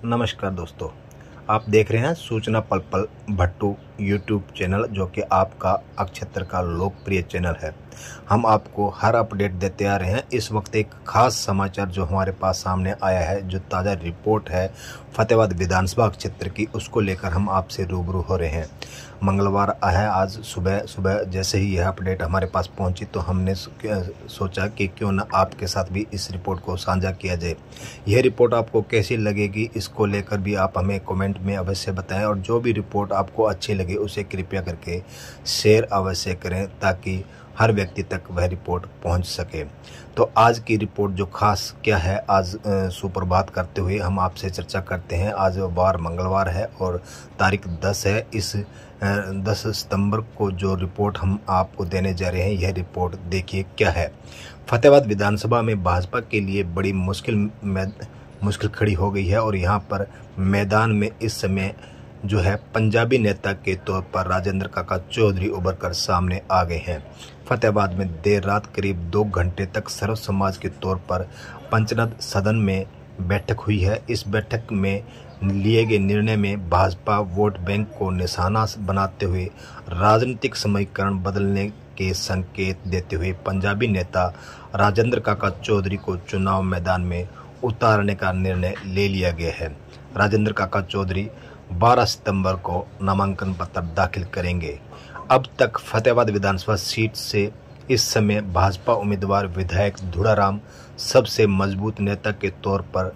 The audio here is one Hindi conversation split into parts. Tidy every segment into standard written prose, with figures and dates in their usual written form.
नमस्कार दोस्तों, आप देख रहे हैं सूचना पल पल भट्टू यूट्यूब चैनल, जो कि आपका अक्षेत्र का लोकप्रिय चैनल है। हम आपको हर अपडेट देते आ रहे हैं। इस वक्त एक खास समाचार जो हमारे पास सामने आया है, जो ताज़ा रिपोर्ट है फतेहाबाद विधानसभा क्षेत्र की, उसको लेकर हम आपसे रूबरू हो रहे हैं। मंगलवार है आज। सुबह जैसे ही यह अपडेट हमारे पास पहुंची तो हमने सोचा कि क्यों न आपके साथ भी इस रिपोर्ट को साझा किया जाए। यह रिपोर्ट आपको कैसी लगेगी, इसको लेकर भी आप हमें कमेंट में अवश्य बताएं, और जो भी रिपोर्ट आपको अच्छी लगे उसे कृपया करके शेयर अवश्य करें, ताकि हर व्यक्ति तक वह रिपोर्ट पहुंच सके। तो आज की रिपोर्ट जो खास क्या है, आज सुप्रभात करते हुए हम आपसे चर्चा करते हैं। आज वार मंगलवार है और तारीख 10 है। इस 10 सितंबर को जो रिपोर्ट हम आपको देने जा रहे हैं, यह रिपोर्ट देखिए क्या है। फतेहाबाद विधानसभा में भाजपा के लिए बड़ी मुश्किल खड़ी हो गई है, और यहाँ पर मैदान में इस समय जो है पंजाबी नेता के तौर पर राजेंद्र काका चौधरी उभर कर सामने आ गए हैं। फतेहाबाद में देर रात करीब 2 घंटे तक सर्व समाज के तौर पर पंचायत सदन में बैठक हुई है। इस बैठक में लिए गए निर्णय में भाजपा वोट बैंक को निशाना बनाते हुए राजनीतिक समीकरण बदलने के संकेत देते हुए पंजाबी नेता राजेंद्र काका चौधरी को चुनाव मैदान में उतारने का निर्णय ले लिया गया है। राजेंद्र काका चौधरी 12 सितंबर को नामांकन पत्र दाखिल करेंगे। अब तक फतेहाबाद विधानसभा सीट से इस समय भाजपा उम्मीदवार विधायक धुड़ाराम सबसे मजबूत नेता के तौर पर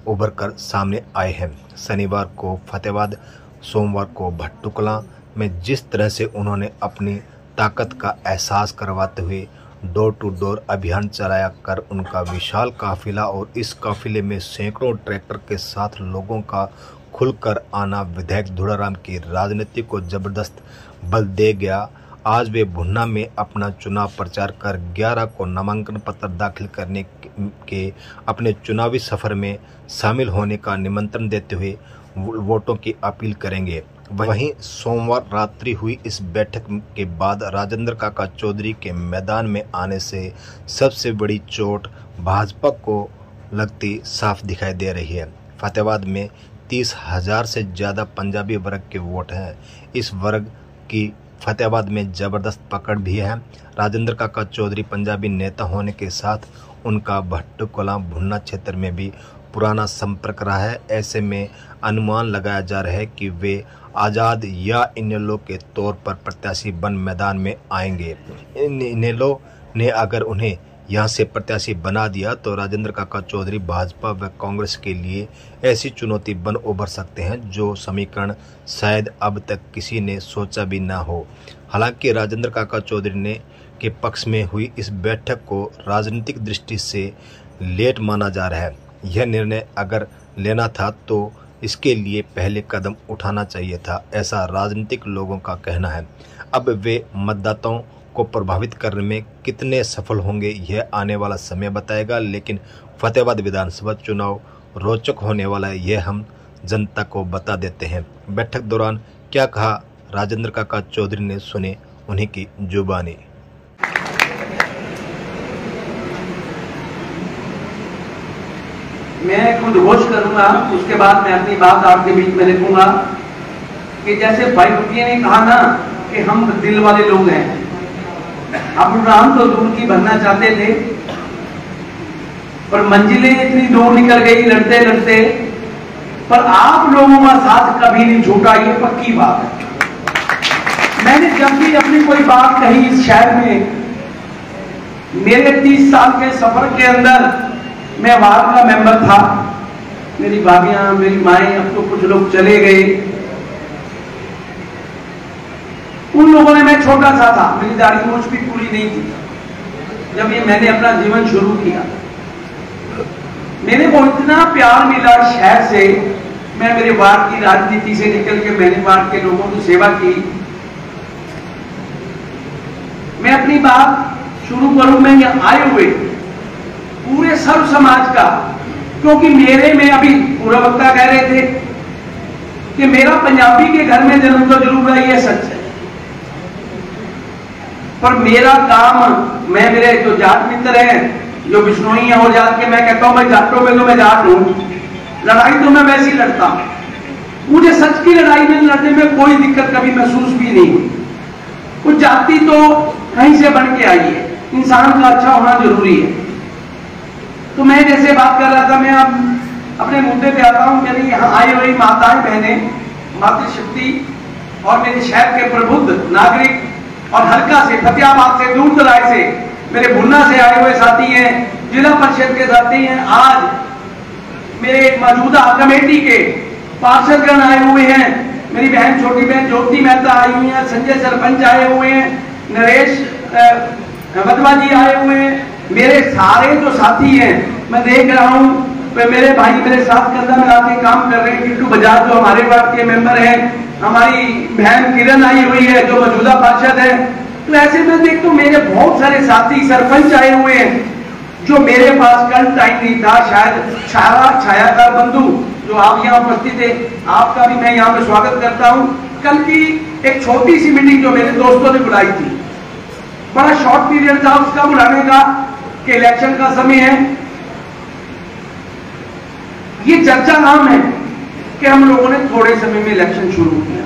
उभर कर सामने आए हैं। शनिवार को फतेहाबाद, सोमवार को भट्टू कलां में जिस तरह से उन्होंने अपनी ताकत का एहसास करवाते हुए डोर टू डोर अभियान चलाया कर उनका विशाल काफिला, और इस काफिले में सैकड़ों ट्रैक्टर के साथ लोगों का खुलकर आना विधायक धुड़ाराम की राजनीति को जबरदस्त बल दे गया। आज वे भुन्ना में अपना चुनाव प्रचार कर 11 को नामांकन पत्र दाखिल करने के अपने चुनावी सफर में शामिल होने का निमंत्रण देते हुए वोटों की अपील करेंगे। वहीं सोमवार रात्रि हुई इस बैठक के बाद राजेंद्र काका चौधरी के मैदान में आने से सबसे बड़ी चोट भाजपा को लगती साफ दिखाई दे रही है। फतेहाबाद में 30,000 से ज़्यादा पंजाबी वर्ग के वोट हैं। इस वर्ग की फतेहाबाद में ज़बरदस्त पकड़ भी है। राजेंद्र काका चौधरी पंजाबी नेता होने के साथ उनका भट्टू कलां भुन्ना क्षेत्र में भी पुराना संपर्क रहा है। ऐसे में अनुमान लगाया जा रहा है कि वे आज़ाद या इनेलो के तौर पर प्रत्याशी बन मैदान में आएंगे। इनेलो ने अगर उन्हें यहाँ से प्रत्याशी बना दिया तो राजेंद्र काका चौधरी भाजपा व कांग्रेस के लिए ऐसी चुनौती बन उभर सकते हैं, जो समीकरण शायद अब तक किसी ने सोचा भी ना हो। हालांकि राजेंद्र काका चौधरी ने के पक्ष में हुई इस बैठक को राजनीतिक दृष्टि से लेट माना जा रहा है। यह निर्णय अगर लेना था तो इसके लिए पहले कदम उठाना चाहिए था, ऐसा राजनीतिक लोगों का कहना है। अब वे मतदाताओं को प्रभावित करने में कितने सफल होंगे, यह आने वाला समय बताएगा। लेकिन फतेहाबाद विधानसभा चुनाव रोचक होने वाला है, यह हम जनता को बता देते हैं। बैठक दौरान क्या कहा राजेंद्र काका चौधरी ने, सुने उन्हीं की जुबानी। मैं खुद घोष करूंगा, उसके बाद मैं अपनी बात आपके बीच में रखूंगा कि जैसे भाई बुटिया ने कहा ना कि हम दिल वाले लोग हैं। अब हम तो दूर की बनना चाहते थे, पर मंजिलें इतनी दूर निकल गई लड़ते लड़ते, पर आप लोगों का साथ कभी नहीं छूटा, ये पक्की बात है। मैंने जब भी अपनी कोई बात कही इस शहर में, मेरे 30 साल के सफर के अंदर मैं वार्ड का मेंबर था। मेरी भाभियां, मेरी माएं, अब तो कुछ लोग चले गए, उन लोगों ने, मैं छोटा सा था, मेरी दाढ़ी मूंछ भी पूरी नहीं थी जब ये मैंने अपना जीवन शुरू किया। मेरे को इतना प्यार मिला शहर से। मैं मेरे वार्ड की राजनीति से निकल के मैंने वार्ड के लोगों की सेवा की। मैं अपनी बात शुरू करूं, मैं यहाँ आए हुए पूरे सर्व समाज का, क्योंकि मेरे में अभी पूरा वक्ता कह रहे थे कि मेरा पंजाबी के घर में जन्म तो जरूर है, यह सच है, पर मेरा काम, मैं मेरे जो जाट मित्र हैं, जो बिश्नोई है, वो जात के, मैं कहता हूं मैं जाटों में तो मैं जाट हूं, लड़ाई तो मैं वैसे ही लड़ता हूं, मुझे सच की लड़ाई में लड़ने में कोई दिक्कत कभी महसूस भी नहीं हुई। कुछ जाति तो कहीं से बन के आई है, इंसान का अच्छा होना जरूरी है। तो मैं जैसे बात कर रहा था, मैं अब अपने मुद्दे पे आता हूं। मेरी यहाँ आई हुई माताएं बहनें, मातृशक्ति और मेरे शहर के प्रबुद्ध नागरिक और हल्का से, फतेहाबाद से, दूर दराज से, मेरे भुन्ना से आए हुए साथी हैं, जिला परिषद के साथी हैं, आज मेरे मौजूदा कमेटी के पार्षदगण आए हुए हैं, मेरी बहन छोटी बहन ज्योति मेहता आई हुई है, संजय सरपंच आए हुए हैं, नरेश वधवा जी आए हुए हैं, मेरे सारे जो साथी हैं मैं देख रहा हूं, तो मेरे भाई मेरे साथ कंधा मिला के काम कर रहे हैं। किट्टू बजाज जो हमारे वार्ड के मेंबर हैं, हमारी बहन किरण आई हुई है जो मौजूदा पार्षद है। तो ऐसे में देखता हूं मेरे बहुत सारे साथी सरपंच आए हुए हैं जो मेरे पास कल टाइम नहीं था। शायद छायाकार बंधु जो आप यहाँ उपस्थित है, आपका भी मैं यहाँ पे स्वागत करता हूँ। कल की एक छोटी सी मीटिंग जो मेरे दोस्तों ने बुलाई थी, बड़ा शॉर्ट पीरियड था उसका बुलाने का कि इलेक्शन का समय है। ये चर्चा आम है कि हम लोगों ने थोड़े समय में इलेक्शन शुरू किया,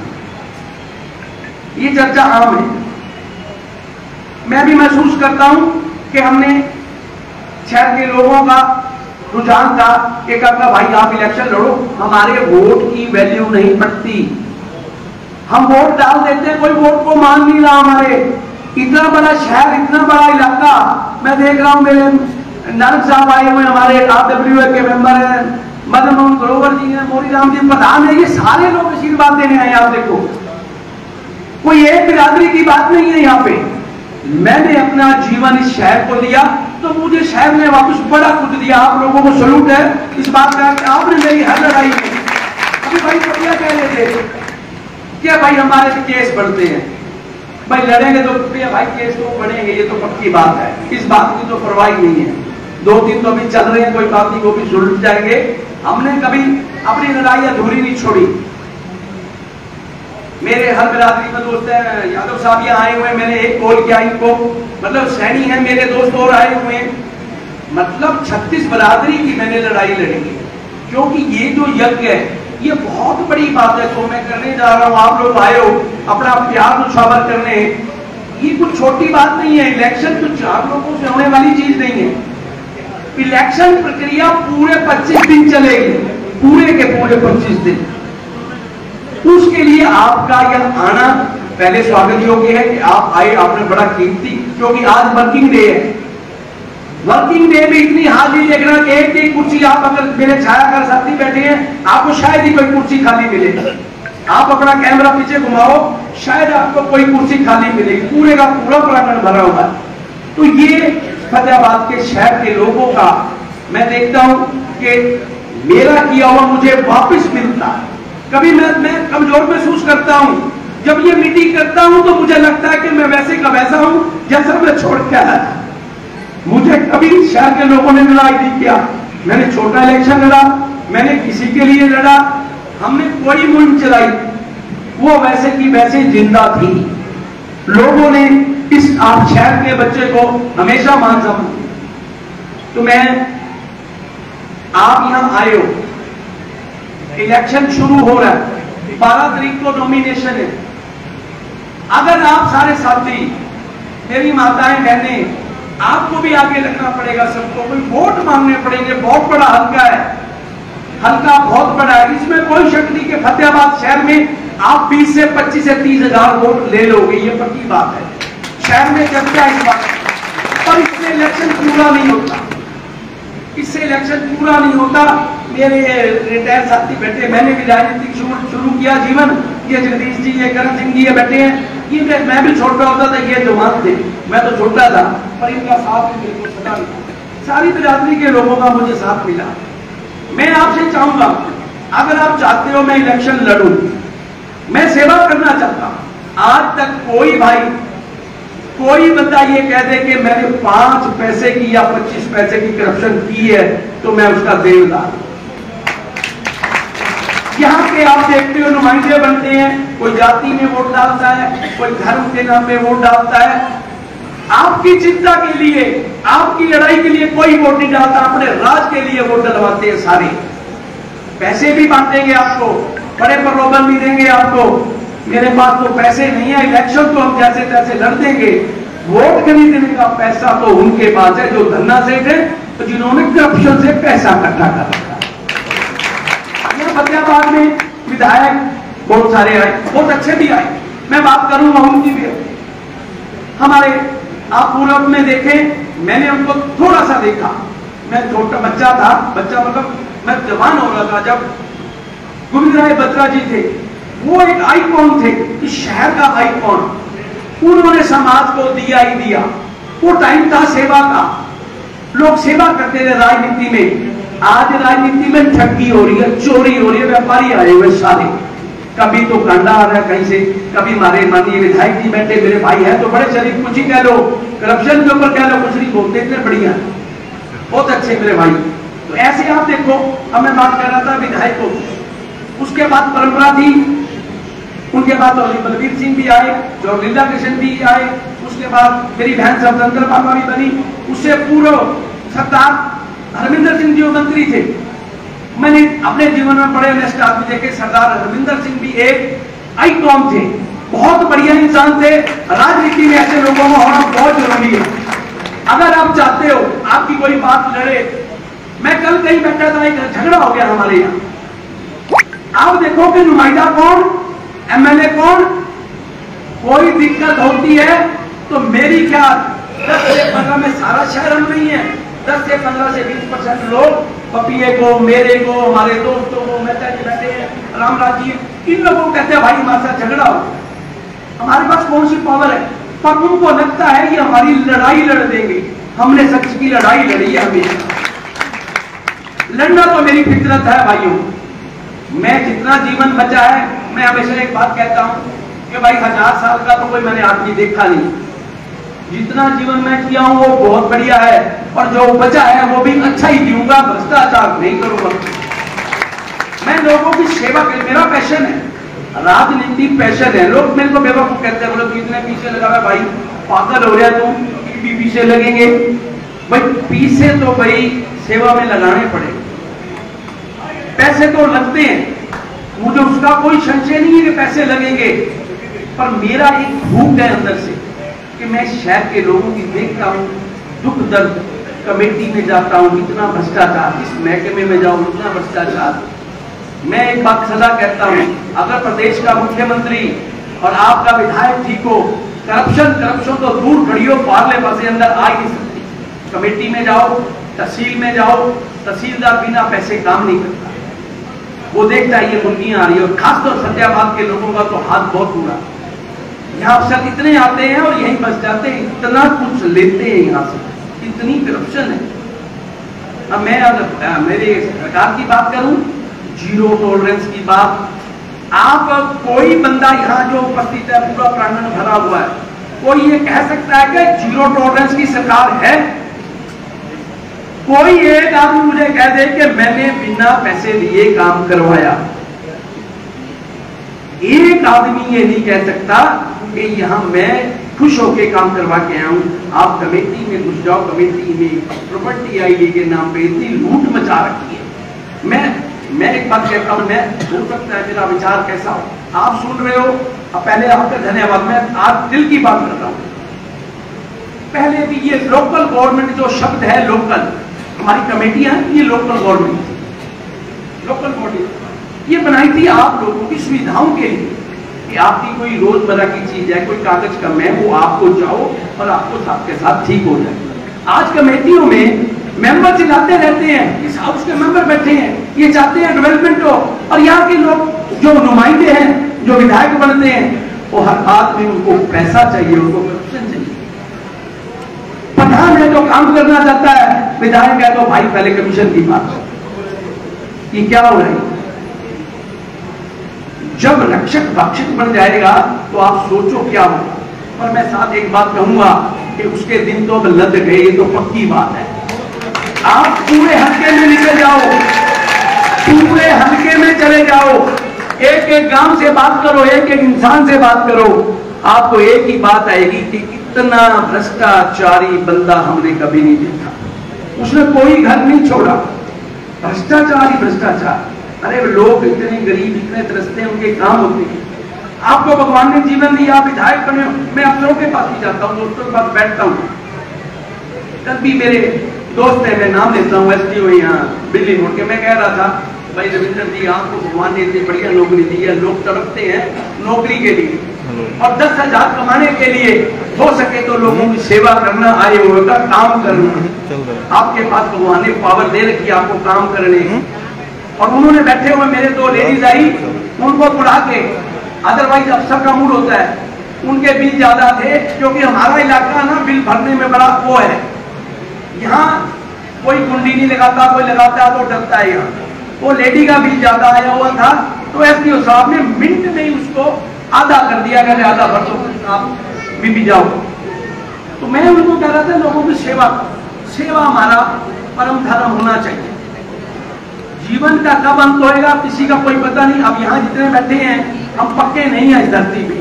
ये चर्चा आम है। मैं भी महसूस करता हूं कि हमने शहर के लोगों का रुझान था कि काका भाई आप इलेक्शन लड़ो, हमारे वोट की वैल्यू नहीं बढ़ती, हम वोट डाल देते हैं, कोई वोट को मान नहीं रहा। हमारे इतना बड़ा शहर, इतना बड़ा इलाका, मैं देख रहा हूं मेरे नानक साहब आए हुए, हमारे RWA के मेंबर हैं, मदन मोहन ग्रोवर जी हैं, मोरी राम जी प्रधान है, ये सारे लोग आशीर्वाद देने आए। आप देखो कोई एक बिरादरी की बात नहीं है यहाँ पे। मैंने अपना जीवन इस शहर को दिया तो मुझे शहर ने वापस बड़ा कुछ दिया। आप लोगों को सलूट है इस बात का कि आपने मेरी हर लड़ाई में, अभी भाई क्या कह रहे थे क्या भाई हमारे केस बढ़ते हैं, भाई लड़ेंगे तो भाई केस तो बढ़ेंगे, ये तो पक्की बात है, इस बात की तो परवाह नहीं है। 2-3 तो अभी चल रहे हैं, कोई बात नहीं, वो भी सुलझ जाएंगे। हमने कभी अपनी लड़ाई अधूरी नहीं छोड़ी। मेरे हर बिरादरी में दोस्त हैं, यादव साहब यहाँ आए हुए, मैंने एक कॉल किया इनको, मतलब सैनी है मेरे दोस्त और आए हुए, मतलब 36 बिरादरी की मैंने लड़ाई लड़ी, क्योंकि ये जो यज्ञ है ये बहुत बड़ी बात है। तो मैं करने जा रहा हूँ, आप लोग आए हो अपना प्यार उछावर करने, ये कुछ छोटी बात नहीं है। इलेक्शन तो 4 लोगों से होने वाली चीज नहीं है। इलेक्शन प्रक्रिया पूरे 25 दिन चलेगी, पूरे के पूरे 25 दिन। उसके लिए आपका यह आना पहले स्वागत योग्य है कि आप आए, आपने बड़ा कीमती, क्योंकि आज वर्किंग डे है। वर्किंग डे में इतनी हाजिरी देखना कि एक कुर्सी, आप अगर मेरे छायाकार साथी बैठे हैं, आपको शायद ही कोई कुर्सी खाली मिले। आप अपना कैमरा पीछे घुमाओ, शायद आपको कोई कुर्सी खाली मिलेगी, पूरे का पूरा प्रांगण भरा हुआ। तो ये फतेहाबाद के शहर के लोगों का मैं देखता हूं कि मेरा किया हुआ मुझे वापस मिलता। कभी मैं कमजोर महसूस करता हूं, जब ये मीटिंग करता हूं तो मुझे लगता है कि मैं वैसे का वैसा हूं जैसा मैं छोड़ के आया था। मुझे कभी शहर के लोगों ने लड़ाई नहीं किया, मैंने छोटा इलेक्शन लड़ा, मैंने किसी के लिए लड़ा, हमने कोई मुहिम चलाई, वो वैसे की वैसे जिंदा थी। लोगों ने इस आप शहर के बच्चे को हमेशा मान समझा। तो मैं, आप यहां आए हो, इलेक्शन शुरू हो रहा है, 12 तारीख को नॉमिनेशन है। अगर आप सारे साथी, मेरी माताएं बहनें, आपको भी आगे लगना पड़ेगा, सबको कोई वोट मांगने पड़ेंगे। बहुत बड़ा हल्का है, हल्का बहुत बड़ा है, इसमें कोई शक नहीं कि फतेहाबाद शहर में आप 20 से 25 से 30 हजार वोट ले लोगे, ये पक्की बात है। शहर में चर्चा इस बात, पर इससे इलेक्शन पूरा नहीं होता, इससे इलेक्शन पूरा नहीं होता। मेरे रिटायर साथी बैठे, मैंने भी राजनीतिक शुरू किया जीवन, ये जगदीश जी, ये करण सिंह जी ये बैठे हैं, ये मैं भी छोटा होता था, ये जवान थे, मैं तो छोटा था, पर इनका साथ बिल्कुल पता नहीं। सारी बिरादरी के लोगों का मुझे साथ मिला। मैं आपसे चाहूंगा, अगर आप चाहते हो मैं इलेक्शन लड़ूं, मैं सेवा करना चाहता हूं। आज तक कोई भाई, कोई बंदा ये कह दे कि मैंने 5 पैसे की या 25 पैसे की करप्शन की है तो मैं उसका देनदार। यहाँ पे आप देखते हो नुमाइंदे बनते हैं, कोई जाति में वोट डालता है, कोई धर्म के नाम पे वोट डालता है। आपकी चिंता के लिए, आपकी लड़ाई के लिए कोई वोट नहीं डालता, अपने राज के लिए वोट डलवाते हैं सारे। पैसे भी बांटेंगे आपको, बड़े प्रलोभन भी देंगे आपको। मेरे पास तो पैसे नहीं है, इलेक्शन तो हम जैसे तैसे लड़ देंगे, वोट खरीदने का पैसा तो उनके पास है जो धन्ना सेठ है, तो जिन्होंने करप्शन से पैसा इकट्ठा कर रखा है। फतेहाबाद में विधायक बहुत सारे आए, बहुत अच्छे भी आए, मैं बात करूंगा उनकी भी। हमारे आप पूरब में देखें, मैंने उनको थोड़ा सा देखा, मैं छोटा बच्चा था, बच्चा मतलब मैं जवान हो रहा था जब गोविंद राय बत्रा जी थे, वो एक आइकॉन थे, इस शहर का आइकॉन। उन्होंने समाज को दिया ही दिया। वो टाइम था सेवा का, लोग सेवा करते थे राजनीति में। आज राजनीति में ठगी हो रही है, चोरी हो रही है, व्यापारी आए हुए सारे, कभी तो कांडा आ रहा है कहीं से, कभी मारे माननीय विधायक जी बैठे, मेरे भाई है तो बड़े शरीफ, कुछ ही कह लो, करप्शन के ऊपर कह लो, कुछ नहीं बोलते, इतने बढ़िया, बहुत अच्छे मेरे भाई। तो ऐसे आप देखो, अब मैं बात कर रहा था विधायकों, उसके बाद परंपरा थी, उनके बाद बलबीर सिंह भी आए, जो लीला कृष्ण भी आए, उसके बाद मेरी बहन स्वतंत्र बाबा भी बनी, उससे पूर्व सरदार हरमिंदर सिंह जी मंत्री थे। मैंने अपने जीवन में बड़े नेस्ट आदमी देखे, सरदार हरमिंदर सिंह भी एक आइकॉन थे, बहुत बढ़िया इंसान थे। राजनीति में ऐसे लोगों को होना बहुत जरूरी है। अगर आप चाहते हो आपकी कोई बात लड़े, मैं कल कहीं बैठा था, एक झगड़ा हो गया हमारे यहाँ, आप देखो कि नुमाइंदा कौन, एमएलए कौन, कोई दिक्कत होती है तो मेरी क्या 10 से 15 में सारा शहर हम नहीं है, 10 से 15 से 20% लोग, पपिए को, मेरे को, हमारे दोस्तों को, मेहता जी बैठे हैं, रामराज जी, इन लोगों को कहते हैं भाई हमारे साथ झगड़ा हो। हमारे पास कौन सी पावर है? पर उनको लगता है कि हमारी लड़ाई लड़ देंगे। हमने सच की लड़ाई लड़ी है, हमेशा लड़ना तो मेरी फितरत है भाइयों। मैं जितना जीवन बचा है, मैं हमेशा एक बात कहता हूं कि भाई 1000 साल का तो कोई मैंने आदमी देखा नहीं, जितना जीवन में किया हूं वो बहुत बढ़िया है, और जो बचा है वो भी अच्छा ही जीऊंगा, भ्रष्टाचार नहीं करूंगा। मैं लोगों की सेवा कर, मेरा पैशन है, राजनीति पैशन है। लोग मेरे को बेवकूफ कहते हैं, बोले तू इतने पीछे लगा है भाई, पागल हो रहा है तू, भी पीछे लगेंगे भाई, पीछे तो भाई सेवा में लगाने पड़ेंगे, पैसे तो लगते हैं, मुझे उसका कोई संशय नहीं है कि पैसे लगेंगे, पर मेरा एक भूख है अंदर से कि मैं शहर के लोगों की देखता हूं दुख दर्द, कमेटी में जाता हूं इतना भ्रष्टाचार, इस महकमे में जाऊं इतना भ्रष्टाचार। मैं एक बात सदा कहता हूं, अगर प्रदेश का मुख्यमंत्री और आपका विधायक ठीक हो, करप्शन तो दूर खड़ी हो, पार्ले पासे अंदर आ ही नहीं सकती। कमेटी में जाओ, तहसील में जाओ, तहसीलदार बिना पैसे काम नहीं करता, वो देखता है ये मुर्गियां आ रही है। और खासतौर फतेहाबाद के लोगों का तो हाथ बहुत बुरा, यहाँ अफसर इतने आते हैं और यहीं बस जाते हैं, इतना कुछ लेते हैं यहाँ से, इतनी करप्शन है। अब मैं अगर मेरे सरकार की बात करूं, जीरो टॉलरेंस की बात, आप कोई बंदा यहाँ जो उपस्थित है, पूरा प्रांगण भरा हुआ है, कोई ये कह सकता है कि जीरो टॉलरेंस की सरकार है? कोई एक आदमी मुझे कह दे कि मैंने बिना पैसे लिए काम करवाया, एक आदमी ये नहीं कह सकता कि यहां मैं खुश होके काम करवा के आया हूं। आप कमेटी में घुस जाओ, कमेटी में प्रॉपर्टी आईडी के नाम पे इतनी लूट मचा रखी है। मैं एक बात कहता हूं, मैं हो सकता है मेरा विचार कैसा हो, आप सुन रहे हो, अब पहले आपका धन्यवाद, मैं आज दिल की बात कर रहा हूं। पहले भी ये लोकल गवर्नमेंट जो शब्द है, लोकल, हमारी कमेटियां ये लोकल गवर्नमेंट, लोकल बॉडी ये बनाई थी आप लोगों की सुविधाओं के लिए, कि आपकी कोई रोजमर्रा की चीज है, कोई कागज कम है, वो आपको जाओ और आपको साथ के साथ ठीक हो जाए। आज कमेटियों में मेंबर चिल्लाते रहते हैं, इस हाउस के मेंबर बैठे हैं, ये चाहते हैं डेवलपमेंट हो, और यहाँ के लोग जो नुमाइंदे हैं, जो विधायक बनते हैं, वो हर बात में उनको पैसा चाहिए, उनको करप्शन चाहिए। प्रधान है जो काम करना चाहता है, विधायक है तो भाई पहले कमीशन की बात है। ये क्या हो रहा है? जब रक्षक भक्षक बन जाएगा तो आप सोचो क्या होगा। पर मैं साथ एक बात कहूंगा कि उसके दिन तो अब लद गए, ये तो पक्की बात है। आप पूरे हल्के में निकल जाओ, पूरे हल्के में चले जाओ, एक एक गांव से बात करो, एक एक इंसान से बात करो, आपको एक ही बात आएगी कि इतना भ्रष्टाचारी बंदा हमने कभी नहीं देखा। उसने कोई घर नहीं छोड़ा, भ्रष्टाचार ही भ्रष्टाचार। अरे लोग इतने गरीब, इतने तरसते हैं, उनके काम होते हैं। आपको भगवान ने जीवन दिया, आप विधायक बने हो, मैं अफसरों के पास भी जाता हूँ, दोस्तों के पास बैठता हूँ। कल भी मेरे दोस्त है, मैं नाम लेता हूँ, SDO यहाँ दिल्ली मोड़ के, मैं कह रहा था भाई रविंद्र जी, आपको भगवान ने इतनी बढ़िया नौकरी दी है, लोग तड़पते हैं नौकरी के लिए, और 10,000 कमाने के लिए हो सके तो लोगों की सेवा करना, आए हुए का काम करना। आपके पास भगवान ने पावर दे रखी आपको काम करने की। और उन्होंने बैठे हुए मेरे 2 लेडीज आई, उनको बुला के, अदरवाइज अफसर का मूड होता है, उनके बिल ज्यादा थे, क्योंकि हमारा इलाका ना बिल भरने में बड़ा वो है, यहाँ कोई कुंडी नहीं लगाता, कोई लगाता है तो डरता है। यहाँ वो लेडी का बिल ज्यादा आया हुआ था, तो SDO साहब ने मिनट में ही उसको आधा कर दिया, कहते आधा भर दो आप भी जाओ। तो मैं उनको कह रहा था लोगों की सेवा, सेवा हमारा परम धर्म होना चाहिए। जीवन का कब अंत होएगा किसी का कोई पता नहीं। अब यहाँ जितने बैठे हैं हम पक्के नहीं हैं इस धरती पे,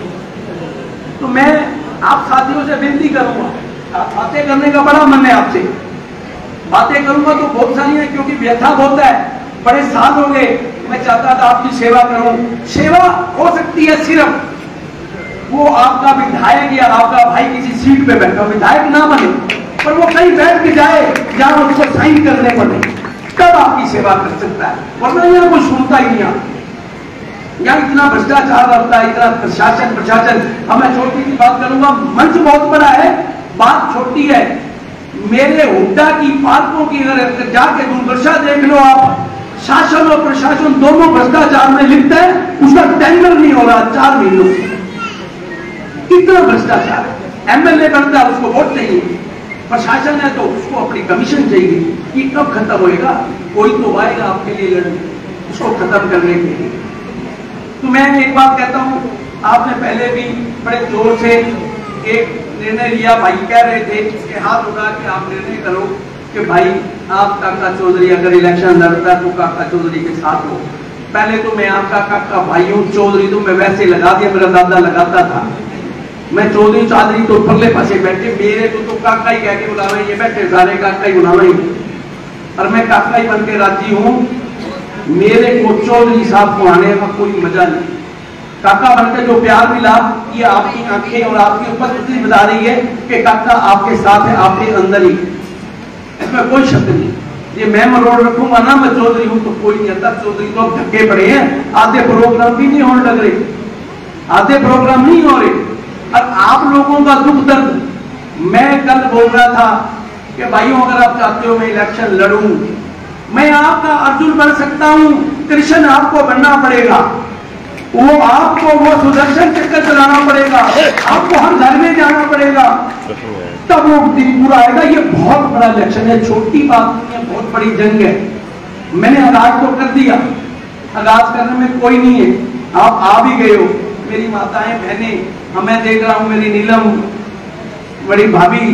तो मैं आप साथियों से विनती करूंगा, बातें करने का बड़ा मन है आपसे, बातें करूंगा तो बहुत सारी है, क्योंकि व्यथा बहुत है, बड़े साल हो गए, मैं चाहता था आपकी सेवा करूं। सेवा हो सकती है सिर्फ वो आपका विधायक या आपका भाई किसी सीट पे बैठा, विधायक ना बने, पर वो कहीं बैठ के जाए जहां उसको साइन करने पड़े, तब आपकी सेवा कर सकता है, वरना यहाँ कोई सुनता ही नहीं। यहाँ इतना भ्रष्टाचार रहता है, इतना प्रशासन। अब मैं छोटी सी बात करूंगा, मंच बहुत बड़ा है, बात छोटी है। मेरे हुड्डा की पार्कों की अगर जाके दुर्दशा देख लो आप, शासन और प्रशासन दोनों भ्रष्टाचार में लिखते हैं, उसका टेंडर नहीं हो रहा 4 महीनों से, कितना भ्रष्टाचार है। MLA बनता है, उसको वोट चाहिए, प्रशासन है तो उसको अपनी कमीशन चाहिए। ये कब खत्म होएगा? कोई तो आएगा आपके लिए लड़ने, उसको खत्म करने के लिए। तो मैं एक बात कहता हूं, आपने पहले भी बड़े जोर से एक निर्णय लिया, भाई कह रहे थे कि हाथ उठा के आप निर्णय करो कि भाई आप काका चौधरी अगर इलेक्शन लड़ता तो काका चौधरी के साथ हो। पहले तो मैं आपका काका भाई हूँ, चौधरी तो मैं वैसे लगा दिया, मेरा दादा लगाता था। मैं चौधरी चादरी तो परले पासे बैठे, मेरे को तो काका ही कह के बुलावा, ये बैठे सारे काका ही बुलावा ही, और मैं काका ही बन के राजी हूँ। मेरे को चौधरी साहब को आने का कोई मजा नहीं। काका बनकर जो प्यार मिला, ये आपकी आंखें और आपकी उपस्थिति बता रही है कि काका आपके साथ है, आपके अंदर ही, इसमें कोई शक नहीं। ये मैं मरोड़ रखूंगा ना मैं चौधरी हूं तो कोई नहीं आता। चौधरी तो धक्के पड़े हैं, आधे प्रोग्राम भी नहीं होने लग रहे, आधे प्रोग्राम नहीं हो रहे। और आप लोगों का दुख दर्द, मैं कल बोल रहा था कि भाइयों अगर आप चाहते हो मैं इलेक्शन लड़ूं, मैं आपका अर्जुन बन सकता हूं, कृष्ण आपको बनना पड़ेगा, वो आपको वो सुदर्शन चक्कर चलाना पड़ेगा, आपको हर घर में जाना पड़ेगा, तब वो दिन पूरा आएगा। ये बहुत बड़ा इलेक्शन है, छोटी बात नहीं है, बहुत बड़ी जंग है। मैंने आगाज तो कर दिया, आगाज करने में कोई नहीं है, आप आ भी गए हो, मेरी माताएं बहनें, मैं देख रहा हूं मेरी नीलम बड़ी भाभी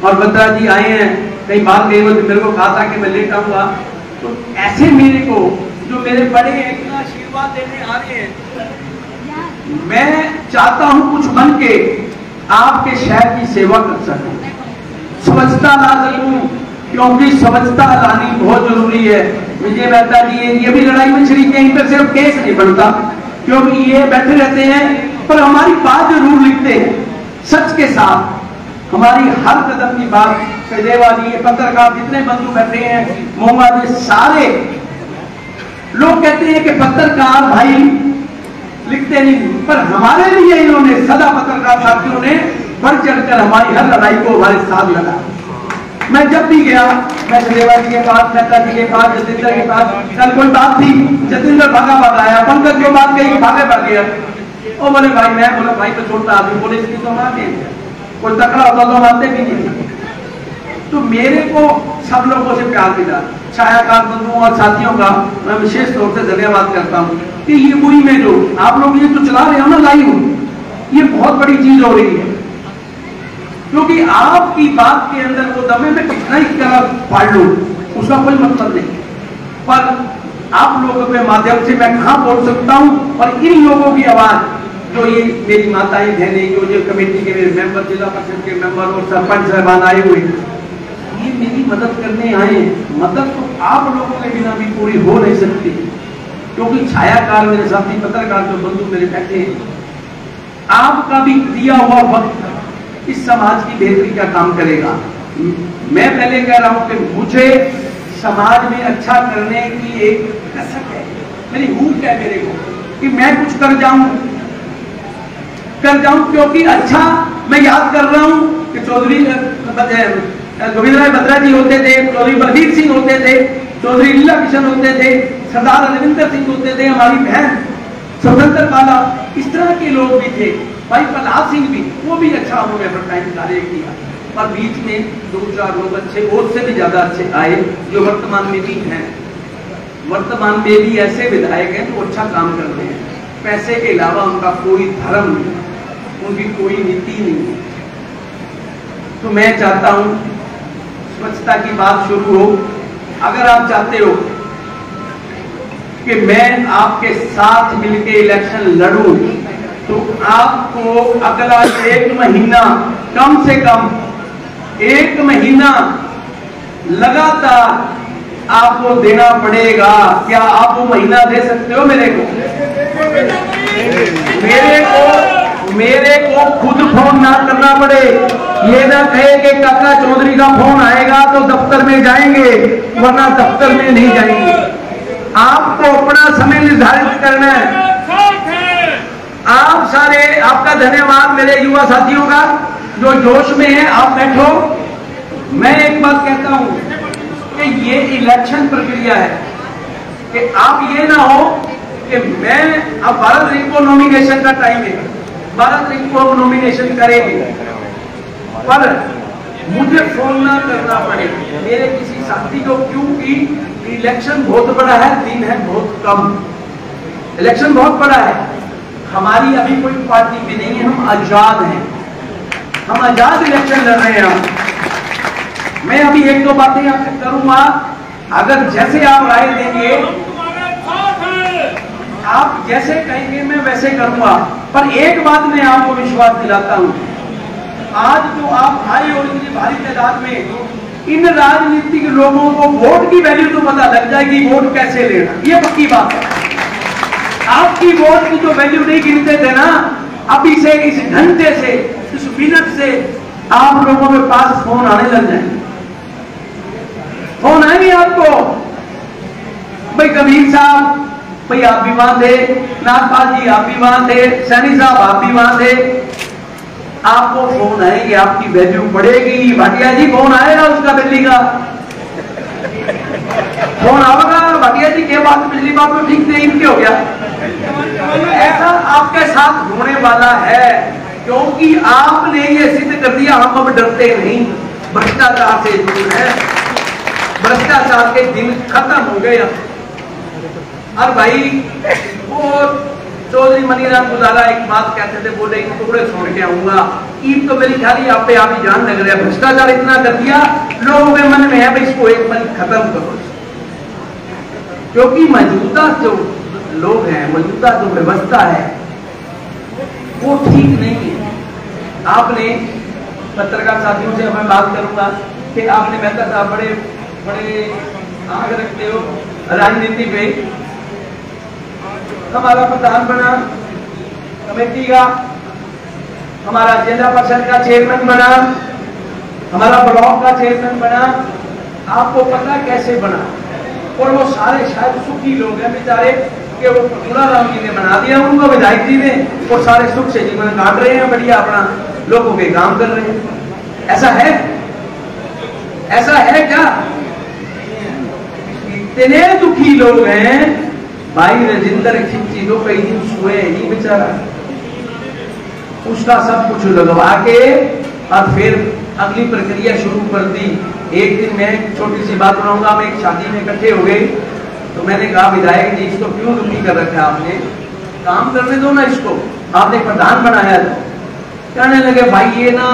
और बत्रा जी आए हैं, कहीं बाहर गए हुए तो मेरे को कहा था कि मैं लेट आऊंगा। तो ऐसे मेरे को जो मेरे बड़े हैं इतना आशीर्वाद देने आ रहे हैं, मैं चाहता हूं कुछ बन के आपके शहर की सेवा कर सकूं, स्वच्छता ला सकूं, क्योंकि स्वच्छता लानी बहुत जरूरी है। विजय मेहता जी ये भी लड़ाई में शरीक है, इन पर सिर्फ केस नहीं बनता, क्योंकि ये बैठे रहते हैं पर हमारी बात जरूर लिखते हैं सच के साथ, हमारी हर कदम की बात। सदैवा जी, ये पत्रकार जितने बंधु बैठे हैं, मोंगा जी, सारे लोग कहते हैं कि पत्रकार भाई लिखते नहीं, पर हमारे लिए इन्होंने सदा पत्रकार साथियों ने बढ़ चढ़कर हमारी हर लड़ाई को हमारे साथ लगा। मैं जब भी गया, मैं सदैवा जी के पास, मेहता जी के पास, जतिंदर के पास, कल कोई बात थी, जतिंदर भागा भागा आया, पंकज जो बात कही भागे भाग गया। ओ बोले भाई, मैं बोला भाई तो छोटा आदमी, बोले इसकी तो मारते हैं, कोई तकड़ा होता तो मारते भी नहीं। तो मेरे को सब लोगों से प्यार मिला, छायाकार बंधुओं और साथियों का मैं विशेष तौर से धन्यवाद करता हूँ कि ये बुरी में जो आप लोग ये तो चला रहे हो ना लाइव, ये बहुत बड़ी चीज हो रही है, क्योंकि आपकी बात के अंदर वो दमे में कितना ही कलर फाड़ लूं उसका कोई मतलब नहीं, पर आप लोगों के माध्यम से मैं कहाँ बोल सकता हूँ। और इन लोगों की आवाज, जो ये मेरी माताएं बहनें, जो ये कमेटी के मेरे मेंबर, जिला परिषद के मेंबर और सरपंच साहबान आए हुए, ये मेरी मदद करने आए। मदद तो आप लोगों के बिना भी पूरी हो नहीं सकती, क्योंकि छायाकार मेरे साथी पत्रकार जो बंधु मेरे बैठे हैं, आपका भी दिया हुआ वक्त इस समाज की बेहतरी का काम करेगा। मैं पहले कह रहा हूं कि मुझे समाज में अच्छा करने की एक कसक है, मेरी भूख है मेरे को कि मैं कुछ कर जाऊं, क्योंकि अच्छा मैं याद कर रहा हूं कि चौधरी गोविंद राय बत्रा जी होते थे, चौधरी बलबीर सिंह होते थे, चौधरी लीला किशन होते थे, सरदार रविंदर सिंह होते थे, हमारी बहन स्वतंत्र बाला, इस तरह के लोग भी थे, भाई प्रहलाद सिंह भी, वो भी अच्छा उन्होंने अपना टाइम कार्य किया। पर बीच में 2-4 लोग अच्छे, उससे भी ज्यादा अच्छे आए जो वर्तमान में भी हैं। वर्तमान में भी ऐसे विधायक हैं जो अच्छा काम करते हैं, पैसे के अलावा उनका कोई धर्म नहीं, उनकी कोई नीति नहीं। तो मैं चाहता हूं स्वच्छता की बात शुरू हो। अगर आप चाहते हो कि मैं आपके साथ मिलकर इलेक्शन लड़ूं, तो आपको अगला 1 महीना, कम से कम 1 महीना लगातार आपको देना पड़ेगा। क्या आप वो महीना दे सकते हो मेरे को? मेरे को खुद फोन ना करना पड़े, ये ना कहे कि काका चौधरी का फोन आएगा तो दफ्तर में जाएंगे, वरना दफ्तर में नहीं जाएंगे। आपको अपना समय निर्धारित करना है। आप सारे, आपका धन्यवाद मेरे युवा साथियों का जो जोश में है, आप बैठो। मैं एक बात कहता हूं कि ये इलेक्शन प्रक्रिया है कि आप ये ना हो कि मैं, अब भारत रिंग को नॉमिनेशन का टाइम है, भारत रिंग को नॉमिनेशन करेंगे, पर मुझे फोन ना करना पड़े मेरे किसी साथी को, क्योंकि इलेक्शन बहुत बड़ा है, दिन है बहुत कम। इलेक्शन बहुत बड़ा है, हमारी अभी कोई पार्टी भी नहीं है, हम आजाद हैं, हम आजाद इलेक्शन लड़ रहे हैं। मैं अभी 1-2 बातें आपसे करूंगा, अगर जैसे आप राय देंगे, आप जैसे कहेंगे मैं वैसे करूंगा। पर एक बात मैं आपको विश्वास दिलाता हूं, आज जो आप आए और इतनी भारी तादाद में, इन राजनीतिक लोगों को वोट की वैल्यू तो पता लग जाएगी, वोट कैसे लेना, ये पक्की बात है। आपकी वोट की जो वैल्यू नहीं गिनते थे ना, अभी से, इस घंटे से, इस मिनट से आप लोगों के पास फोन आने लग जाएंगे। फोन आएंगे आपको, भाई कबीर साहब, भाई आप भी वहां थे, नागपाल जी आप भी वहां थे, सैनी साहब आप भी वहां थे। आपको फोन आएंगे, आपकी वैल्यू बढ़ेगी। भाटिया जी फोन आएगा उसका बिजली का फोन आएगा, भाटिया जी क्या बात, बिजली बात तो ठीक नहीं, इनके हो गया। ऐसा आपके साथ होने वाला है, क्योंकि आपने ये सिद्ध कर दिया हम अब डरते नहीं, भ्रष्टाचार से दूर है, भ्रष्टाचार के दिन खत्म हो गए। और भाई वो चौधरी मनीराम गुजारा एक बात कहते थे, बोले टुकड़े छोड़ के आऊंगा, ईद तो मेरी खाली आप पे आप ही जान लग रहा है। भ्रष्टाचार इतना कर दिया लोगों के मन में है, भाई इसको एक मन खत्म करो, क्योंकि मौजूदा जो लोग हैं, मौजूदा जो व्यवस्था है वो ठीक नहीं है। आपने पत्रकार साथियों से मैं बात करूंगा कि आपने मेहता साहब बड़े बड़े आग रखते हो राजनीति पे। हमारा प्रधान बना कमेटी का, हमारा जिला परिषद का चेयरमैन बना, हमारा ब्लॉक का चेयरमैन बना। आपको पता कैसे बना? और वो सारे शायद सुखी लोग हैं बेचारे कि वो राम जी ने बना दिया उनको, विधायक जी ने, और सारे सुख से जीवन काट रहे हैं, बढ़िया अपना लोगों के काम कर रहे हैं। ऐसा है? ऐसा है क्या? इतने दुखी लोग हैं। भाई राजेंद्र खिंची तो कई दिन सोए नहीं बेचारा, उसका सब कुछ लगवा के और फिर अगली प्रक्रिया शुरू कर दी। एक दिन मैं छोटी सी बात बनाऊंगा, हम एक शादी में इकट्ठे हो गए, तो मैंने कहा विधायक जी इसको क्यों दुखी कर रखा है आपने, काम करने दो ना इसको, आपने प्रधान बनाया। तो कहने लगे भाई ये ना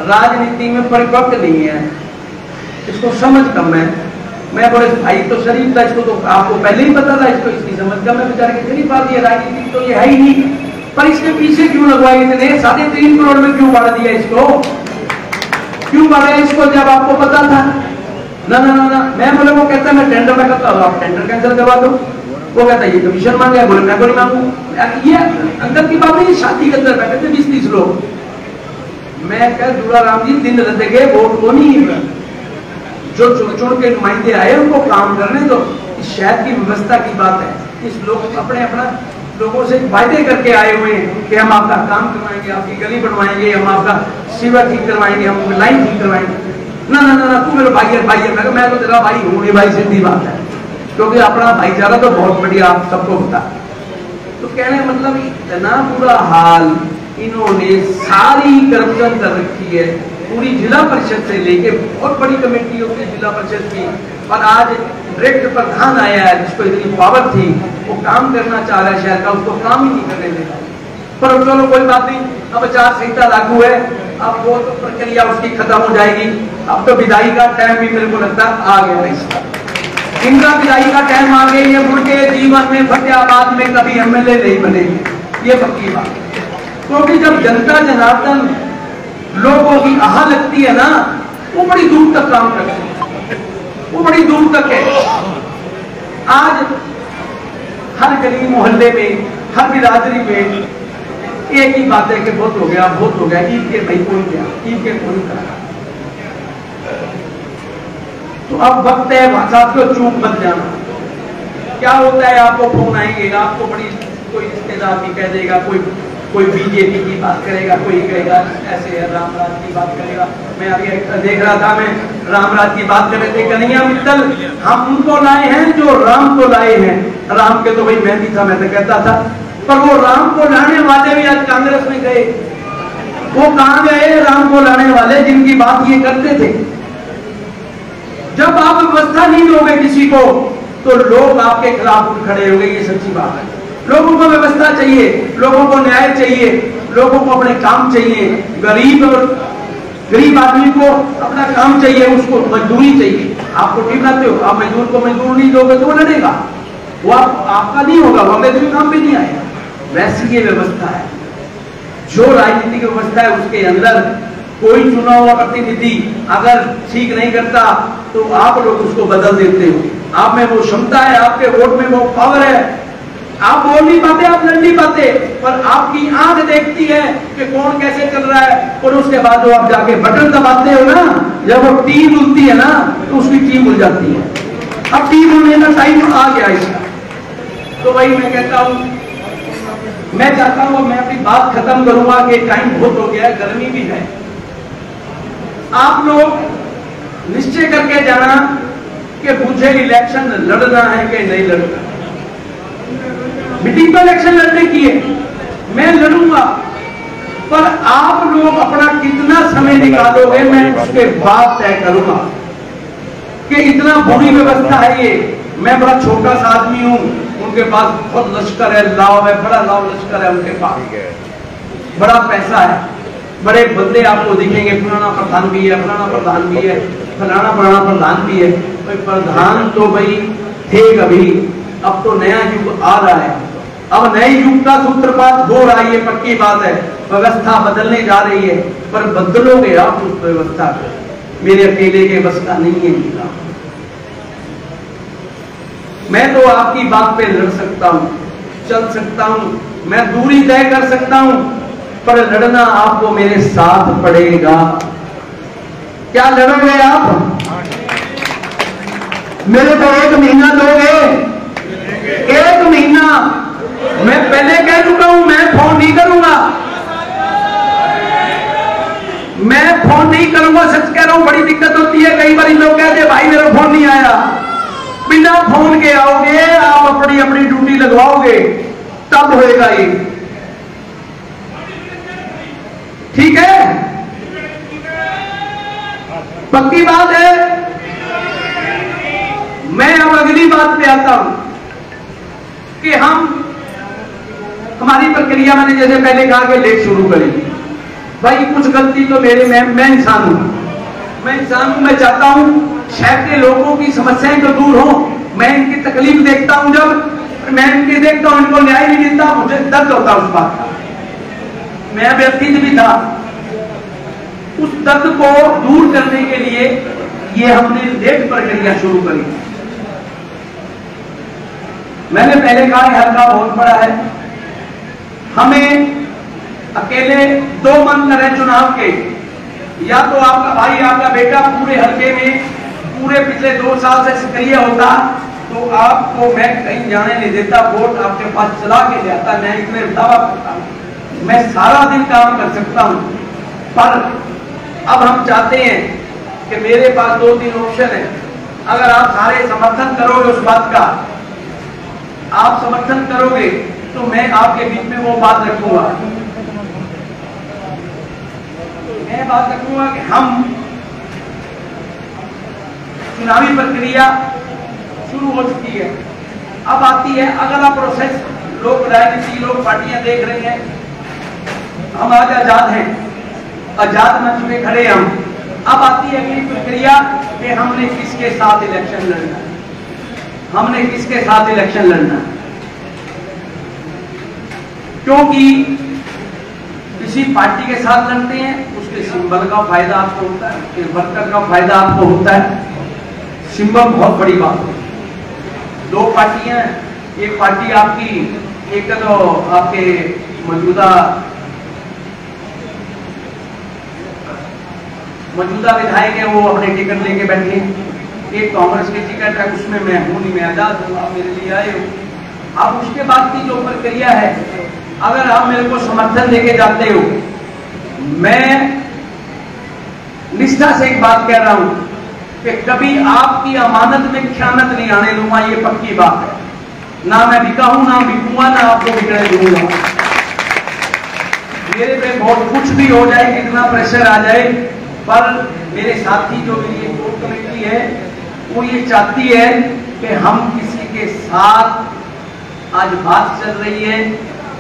राजनीति में परिपक्व नहीं है, इसको समझ कम है। मैं बोले भाई तो शरीफ था, इसको तो आपको पहले ही पता था, इसको इसकी समझ कम है, बेचारे की शरीफ आती है, राजनीति तो ये है ही नहीं, पर इसके पीछे क्यों लगवाए इतने 3.5 करोड़ में क्यों बढ़ा दिया इसको, क्यों बढ़ाया इसको जब आपको पता था? ना ना ना ना, मैं बोले वो कहता है मैं टेंडर में करता हूँ, आप टेंडर कैंसिल करवा दो। वो कहता ये कमीशन मांगा, बोले मैं को नहीं मांगू। ये अंदर की बात नहीं, शादी के अंदर बैठे थे 20-30 लोग। मैं कह दूल्हा राम जी दिन रह गए, वोट को नहीं, जो चुन चुन के नुमाइंदे आए उनको काम करने दो। इस शहर की व्यवस्था की बात है, इस लोग अपने अपना लोगों से वायदे करके आए हुए हैं कि हम आपका काम करवाएंगे, आपकी गली बनवाएंगे, हम आपका सीवर ठीक करवाएंगे, हम लाइन ठीक करवाएंगे। ना ना ना, तू मेरा भाई है, भाई है। मैं तो तेरा भाई हूँ, ये भाई सीधी बात है, क्योंकि अपना भाईचारा तो बहुत बढ़िया आप सबको पता। तो कहने मतलब इतना बुरा हाल इन्होंने सारी करप्शन कर रखी है, पूरी जिला परिषद से लेके बहुत बड़ी कमेटी होती है जिला परिषद की, और आज डायरेक्ट प्रधान आया है जिसको इतनी पावर थी, वो काम करना चाह रहा है शहर का, उसको काम ही नहीं करने देता। पर चलो कोई बात नहीं, अब आचार संहिता लागू है, अब वो तो प्रक्रिया उसकी खत्म हो जाएगी। अब तो विदाई का टाइम भी मेरे को लगता आ गया इसका, इनका विदाई का टाइम आ गया। ये मुड़ के जीवन में फतेहाबाद में कभी एमएलए नहीं बनेंगे, ये पक्की बात। क्योंकि जब जनता जनार्दन लोगों की आह लगती है ना, वो बड़ी दूर तक काम करते हैं, वो बड़ी दूर तक है। आज हर गली मोहल्ले में, हर बिरादरी में एक ही बात है कि बहुत हो गया, बहुत हो गया, ईद के भाई कौन गया, ईद के कौन करा। तो अब वक्त है साथियों, चूक मत जाना। क्या होता है, आपको फोन आएंगे, आपको बड़ी कोई रिश्तेदार भी कह देगा, कोई बीजेपी की बात करेगा, कोई कहेगा ऐसे रामराज की बात करेगा। मैं अभी देख रहा था, मैं रामराज की बात कर रहे थे, कन्हैया मित्तल हम उनको लाए हैं जो राम को लाए हैं। राम के तो भाई मैं भी था, मैं तो कहता था, पर वो राम को लाने वाले भी आज कांग्रेस में गए। वो कहां गए राम को लाने वाले जिनकी बात ये करते थे। जब आप व्यवस्था नहीं दोगे किसी को तो लोग आपके खिलाफ उठ खड़े होंगे, ये सच्ची बात है। लोगों को व्यवस्था चाहिए, लोगों को न्याय चाहिए, लोगों को अपने काम चाहिए। गरीब आदमी को अपना काम चाहिए, उसको मजदूरी चाहिए। आपको ठीक लाते हो, आप मजदूर को मजदूर नहीं दोगे तो वो लड़ेगा, वो आपका नहीं होगा, वो अगले दिन काम भी नहीं आएगा। वैसी ये व्यवस्था है। जो राजनीतिक व्यवस्था है उसके अंदर कोई चुना हुआ प्रतिनिधि अगर ठीक नहीं करता तो आप लोग उसको बदल देते हो। आप में वो क्षमता है, आपके वोट में वो पावर है, आप बोल नहीं पाते, आप लड़ नहीं पाते, पर आपकी आंख देखती है कि कौन कैसे चल रहा है। और उसके बाद जो आप जाके बटन दबाते हो ना, जब वो टीम उलती है ना तो उसकी टीम उल जाती है। अब टीम उलने का टाइम आ गया इसका। तो वही मैं कहता हूं, मैं चाहता हूं मैं अपनी बात खत्म करूंगा कि टाइम बहुत हो गया है, गर्मी भी है। आप लोग निश्चय करके जाना कि मुझे इलेक्शन लड़ना है कि नहीं लड़ना। मीटिंग तो इलेक्शन लड़ने की है, मैं लड़ूंगा, पर आप लोग अपना कितना समय निकालोगे मैं उसके बाद तय करूंगा कि इतना बुरी व्यवस्था है ये। मैं बड़ा छोटा सा आदमी हूं, उनके पास बहुत लश्कर है, लाव है, बड़ा लाव लश्कर है उनके पास, बड़ा पैसा है, बड़े बंदे आपको दिखेंगे, फलाना प्रधान भी है, फलाना प्रधान भी है, फलाना प्रधान भी है। भाई प्रधान तो भाई थे कभी, अब तो नया युग आ रहा है, अब नए युग का सूत्रपात हो रहा है, ये पक्की बात है। व्यवस्था बदलने जा रही है, पर बदलोगे आप उस व्यवस्था को, मेरे अकेले के बस का नहीं है। मैं तो आपकी बात पे लड़ सकता हूं, चल सकता हूं, मैं दूरी तय कर सकता हूं, पर लड़ना आपको मेरे साथ पड़ेगा। क्या लड़ोगे आप? मेरे को 1 महीना दोगे? 1 महीना मैं पहले कह चुका हूं, मैं फोन नहीं करूंगा, मैं फोन नहीं करूंगा, सच कह रहा हूं। बड़ी दिक्कत होती है, कई बार लोग कहते भाई मेरा फोन नहीं आया। बिना फोन के आओगे, आप अपनी अपनी ड्यूटी लगवाओगे, तब होएगा ये, ठीक है? पक्की बात है। मैं अब अगली बात पे आता हूं कि हमारी प्रक्रिया मैंने जैसे पहले कहा कि लेट शुरू करी। भाई कुछ गलती तो मैं इंसान हूं, मैं चाहता हूं शहर के लोगों की समस्याएं तो दूर हो। मैं इनकी तकलीफ देखता हूं, जब मैं इनकी देखता हूं इनको न्याय नहीं मिलता, मुझे दर्द होता उस बात का। मैं व्यक्ति भी था, उस दर्द को दूर करने के लिए ये हमने लेट प्रक्रिया शुरू करी। मैंने पहले कहा है हल्का बहुत बड़ा है, हमें अकेले दो मन करें चुनाव के, या तो आपका भाई आपका बेटा पूरे हल्के में पूरे पिछले 2 साल से सक्रिय होता तो आपको मैं कहीं जाने नहीं देता, वोट आपके पास चला के जाता। मैं इतने दावा करता हूं, मैं सारा दिन काम कर सकता हूं, पर अब हम चाहते हैं कि मेरे पास 2-3 ऑप्शन है। अगर आप सारे समर्थन करोगे उस बात का, आप समर्थन करोगे तो मैं आपके बीच में वो बात रखूंगा, मैं बात रखूंगा कि हम चुनावी प्रक्रिया शुरू हो चुकी है, अब आती है अगला प्रोसेस। लोग राजनीति, लोग पार्टियां देख रहे हैं, हम आज आजाद हैं, आजाद मंच में खड़े हम। अब आती है अगली प्रक्रिया कि हमने किसके साथ इलेक्शन लड़ना है, हमने किसके साथ इलेक्शन लड़ना है। क्योंकि किसी पार्टी के साथ लड़ते हैं उसके सिंबल का फायदा आपको होता है, उसके वर्कर का फायदा आपको होता है। सिंबल बहुत बड़ी बात है। 2 पार्टियां, एक पार्टी आपकी, एक तो आपके मौजूदा विधायक है, वो अपने टिकट लेके बैठे, एक कांग्रेस की टिकट है, उसमें मैं हूं नहीं, मैं आजाद हूं, आप मेरे लिए आए हो। अब उसके बाद की जो प्रक्रिया है, अगर आप मेरे को समर्थन देके जाते हो, मैं निष्ठा से एक बात कह रहा हूं कि कभी आपकी अमानत में खयानत नहीं आने दूंगा, ये पक्की बात है। ना मैं बिका हूं, ना बिकूंगा, ना आपको बिकने दूंगा। मेरे पे बहुत कुछ भी हो जाए, कितना प्रेशर आ जाए, पर मेरे साथी जो मेरी कोर कमेटी है वो ये चाहती है कि हम किसी के साथ, आज बात चल रही है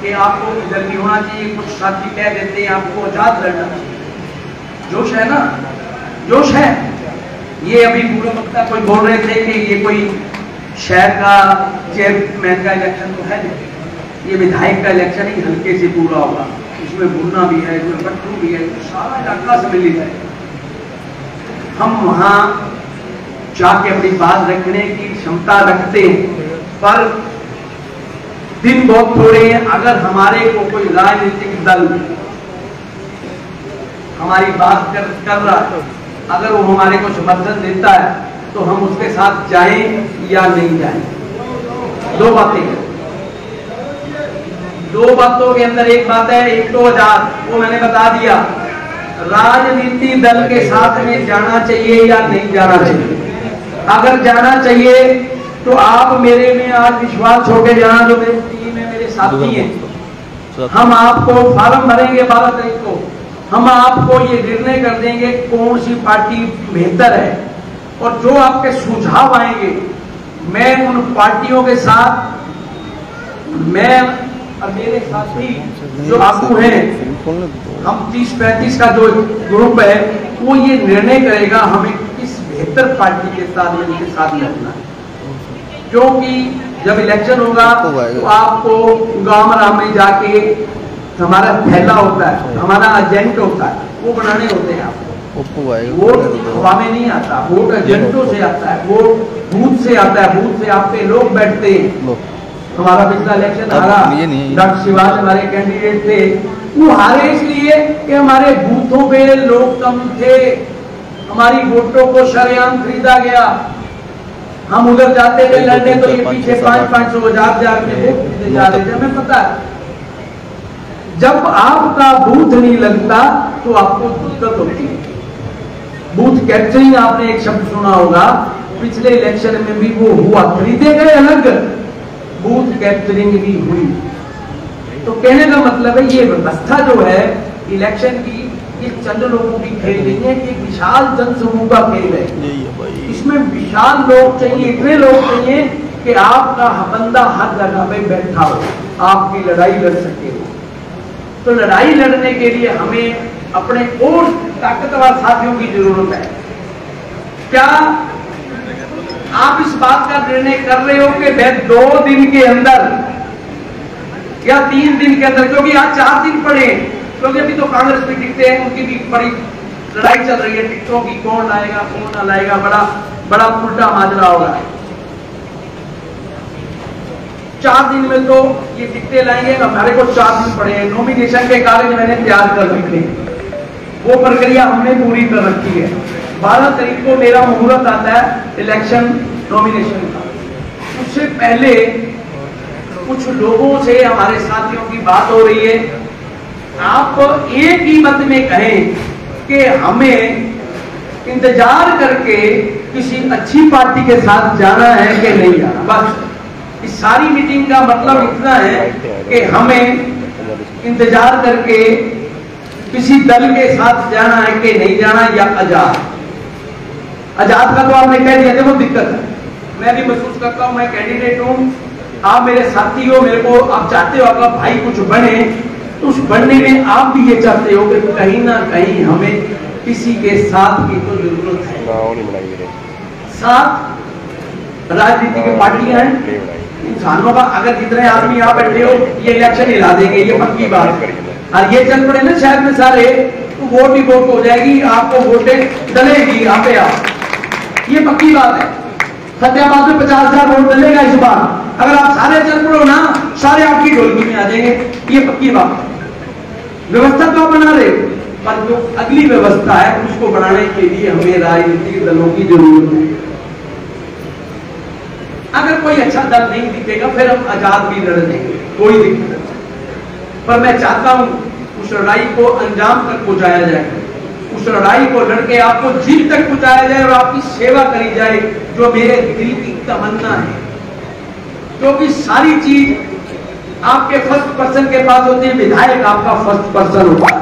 कि आपको इधर भी होना चाहिए, कुछ साथी कह देते हैं आपको आजाद लड़ना चाहिए। जोश है ना, जोश है। ये अभी पूरा वक्ता कोई बोल रहे थे कि ये कोई शहर का चेयरमैन का इलेक्शन तो है नहीं, ये विधायक का इलेक्शन ही हल्के से पूरा होगा, इसमें भुन्ना भी है, इसमें पट्टू भी है, सारा इलाका से मिली है। हम वहां जाके अपनी बात रखने की क्षमता रखते हैं, पर दिन बहुत थोड़े हैं। अगर हमारे को कोई राजनीतिक दल हमारी बात कर रहा है, अगर वो हमारे को समर्थन देता है तो हम उसके साथ जाएं या नहीं जाएं। 2 बातें हैं, 2 बातों के अंदर एक बात है, एक तो आजाद, वो मैंने बता दिया। राजनीति दल के साथ में जाना चाहिए या नहीं जाना चाहिए। अगर जाना चाहिए तो आप मेरे में आज विश्वास छोड़े जाना, जो मेरी टीम है, मेरे साथी हैं, हम आपको फॉर्म भरेंगे 12 तारीख को, हम आपको ये निर्णय कर देंगे कौन सी पार्टी बेहतर है, और जो आपके सुझाव आएंगे मैं उन पार्टियों के साथ, मैं और मेरे साथी जो आगू हैं, हम 30-35 का जो ग्रुप है वो ये निर्णय करेगा हमें किस बेहतर पार्टी के साथ इनके साथ लड़ना है। क्योंकि जब इलेक्शन होगा तो आपको गांव में जाके हमारा थैला होता है, हमारा एजेंट होता है, वो बनाने होते हैं आपको। वोट हवा में नहीं आता, वोट एजेंटों से आता है, वोट बूथ से आता है, बूथ से आपके लोग बैठते हैं। हमारा पिछला इलेक्शन हारा, डॉक्टर शिवाज हमारे कैंडिडेट थे, वो हारे इसलिए कि हमारे बूथों पे लोग कम थे, हमारी वोटों को शरेआम खरीदा गया। हम उधर जाते थे लड़ने तो ये पीछे 500-500 हजार के वोट खरीदे जा रहे थे, हमें पता है। जब आपका बूथ नहीं लगता तो आपको दिक्कत होती है। बूथ कैप्चरिंग आपने एक शब्द सुना होगा, पिछले इलेक्शन में भी वो हुआ, खरीदे गए अलग, बूथ कैप्चरिंग भी हुई। तो कहने का मतलब है ये व्यवस्था जो है इलेक्शन की, ये चंद लोगों की खेल नहीं है, कि विशाल जनसमूह का खेल है। इसमें विशाल लोग चाहिए, इतने लोग चाहिए कि आपका बंदा हर जगह पे बैठा हो, आपकी लड़ाई लड़ सके हो। तो लड़ाई लड़ने के लिए हमें अपने और ताकतवर साथियों की जरूरत है। क्या आप इस बात का निर्णय कर रहे हो कि मैं 2 दिन के अंदर या 3 दिन के अंदर, क्योंकि आज 4 दिन पड़े, क्योंकि अभी तो कांग्रेस में टिकटें हैं, उनकी भी बड़ी लड़ाई चल रही है टिकटों की, कौन लाएगा कौन ना लाएगा, बड़ा उल्टा माजरा होगा। 4 दिन में तो ये टिकटें लाएंगे, हमारे को 4 दिन पड़े हैं। नॉमिनेशन के कागज मैंने तैयार कर रखे हैं, वो प्रक्रिया हमने पूरी कर रखी है। 12 तारीख को मेरा मुहूर्त आता है इलेक्शन नॉमिनेशन का। उससे पहले कुछ लोगों से हमारे साथियों की बात हो रही है, आप एक ही मत में कहें कि हमें इंतजार करके किसी अच्छी पार्टी के साथ जाना है कि नहीं जाना। बस इस सारी मीटिंग का मतलब इतना है कि हमें इंतजार करके किसी दल के साथ जाना है कि नहीं जाना, या आजाद का तो आपने कह दिया। देखो दिक्कत है, मैं भी महसूस करता हूं, मैं कैंडिडेट हूं, आप मेरे साथी हो, मेरे को आप चाहते हो आपका भाई कुछ बने, तो उस बनने में आप भी ये चाहते हो कि कहीं ना कहीं हमें किसी के साथ की तो जरूरत है। साथ राजनीतिक पार्टियां हैं, इंसानों का अगर जितने आदमी यहाँ बैठे हो ये इलेक्शन हिला देंगे, ये पक्की बात है। और ये चल पड़े ना शहर में सारे, तो वोट ही वोट हो जाएगी, आपको वोटें डलेगी आप, ये पक्की बात है। फतेहाबाद में 50,000 वोट डलेगा इस बार, अगर आप सारे चल पड़ो ना, सारे आपकी ढोलकी में आ जाएंगे, ये पक्की बात है। व्यवस्था तो आप बना रहे, पर जो अगली व्यवस्था है उसको बनाने के लिए हमें राजनीतिक दलों की जरूरत है। अगर कोई अच्छा दल नहीं दिखेगा फिर हम आजाद भी लड़ देंगे, कोई दिक्कत नहीं। पर मैं चाहता हूं उस लड़ाई को अंजाम तक पहुंचाया जाए, उस लड़ाई को लड़के आपको जीत तक पहुंचाया जाए और आपकी सेवा करी जाए, जो मेरे दिल की तमन्ना है। क्योंकि सारी चीज आपके फर्स्ट पर्सन के पास होती है, विधायक आपका फर्स्ट पर्सन होता है।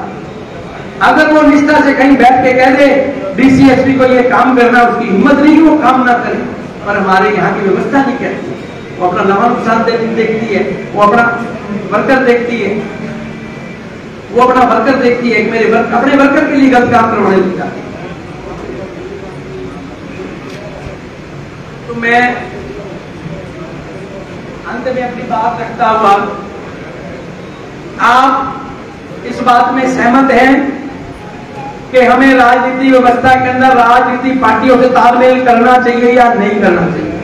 अगर वो निष्ठा से कहीं बैठ के कह दे डीसीएसपी को ये काम करना, उसकी हिम्मत नहीं कि वो काम ना करे, पर हमारे यहाँ की व्यवस्था नहीं कहती। वो अपना नवा नुकसान देखती है, वो अपना वर्कर देखती है, वो अपना वर्कर देखती है, मेरे अपने वर्कर के लिए गलत काम करवाने लग जाती है। तो मैं अंत में अपनी बात रखता हुआ, आप इस बात में सहमत हैं कि हमें राजनीति व्यवस्था के अंदर राजनीतिक पार्टियों से तालमेल करना चाहिए या नहीं करना चाहिए?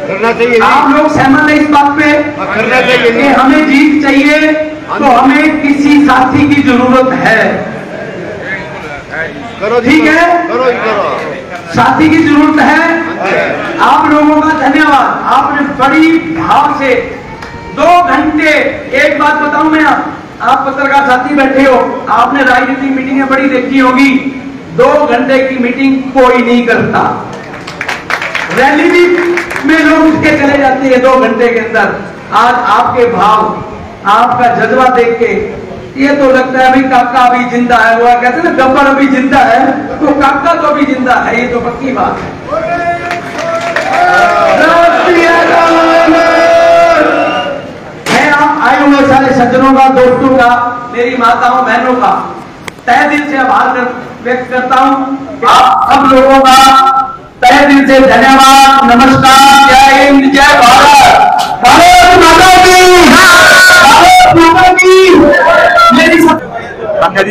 करना चाहिए। आप लोग सहमत हैं इस बात पे? करना चाहिए कि हमें जीत चाहिए तो हमें किसी साथी की जरूरत है। करो, ठीक है, करो, साथी की जरूरत है। आप लोगों का धन्यवाद, आपने बड़ी भाव से 2 घंटे, एक बात बताऊं मैं, आप पत्रकार साथी बैठे हो, आपने राजनीतिक मीटिंगें बड़ी देखी होगी, 2 घंटे की मीटिंग कोई नहीं करता। रैली भी में लोग उसके चले जाते हैं 2 घंटे के अंदर। आज आपके भाव, आपका जज्बा देख के ये तो लगता है भाई काका अभी जिंदा है। वो कहते हैं ना गब्बर अभी जिंदा है, तो काका तो अभी जिंदा है, ये तो पक्की बात है। मैं आप आए हुए सारे सज्जनों का, दोस्तों का, मेरी माताओं बहनों का तहे दिल से आभार व्यक्त करता हूं। आप सब लोगों का तहे दिल से धन्यवाद, नमस्कार, जय हिंद, जय भारत, भारत माता की, भारत माता की। मेरी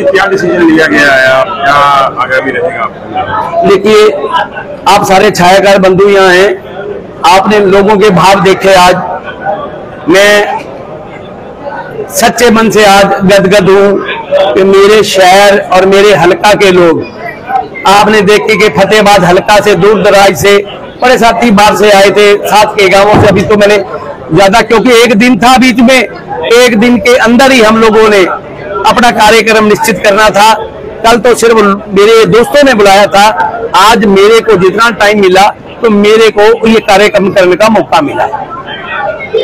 क्या डिसीजन लिया गया है, आप क्या आगामी रहेगा? देखिए, आप सारे छायाकार बंधु यहाँ हैं, आपने लोगों के भाव देखे। आज मैं सच्चे मन से आज गदगद हूँ कि मेरे शहर और मेरे हलका के लोग, आपने देखे कि फतेहाबाद हलका से दूर दराज से बड़े साथी बाहर से आए थे, साथ के गांवों से। अभी तो मैंने ज्यादा, क्योंकि एक दिन था बीच में, एक दिन के अंदर ही हम लोगों ने अपना कार्यक्रम निश्चित करना था। कल तो सिर्फ मेरे दोस्तों ने बुलाया था, आज मेरे को जितना टाइम मिला तो मेरे को ये कार्यक्रम करने का मौका मिला।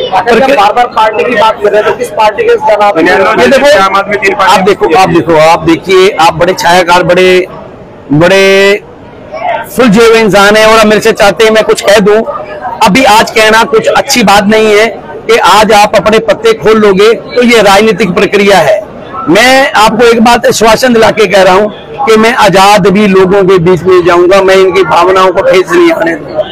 बार-बार पार्टी की बात कर रहे हैं तो किस पार्टी के खिलाफ? ये देखो, आप देखिए, आप बड़े छायाकार, बड़े सुलझे हुए इंसान है, और मेरे से चाहते हैं मैं कुछ कह दूं। अभी आज कहना कुछ अच्छी बात नहीं है कि आज आप अपने पत्ते खोल लोगे तो ये राजनीतिक प्रक्रिया है। मैं आपको एक बात आश्वासन दिला के कह रहा हूं कि मैं आजाद भी लोगों के बीच में जाऊंगा, मैं इनकी भावनाओं को ठेस नहीं आने दूंगा।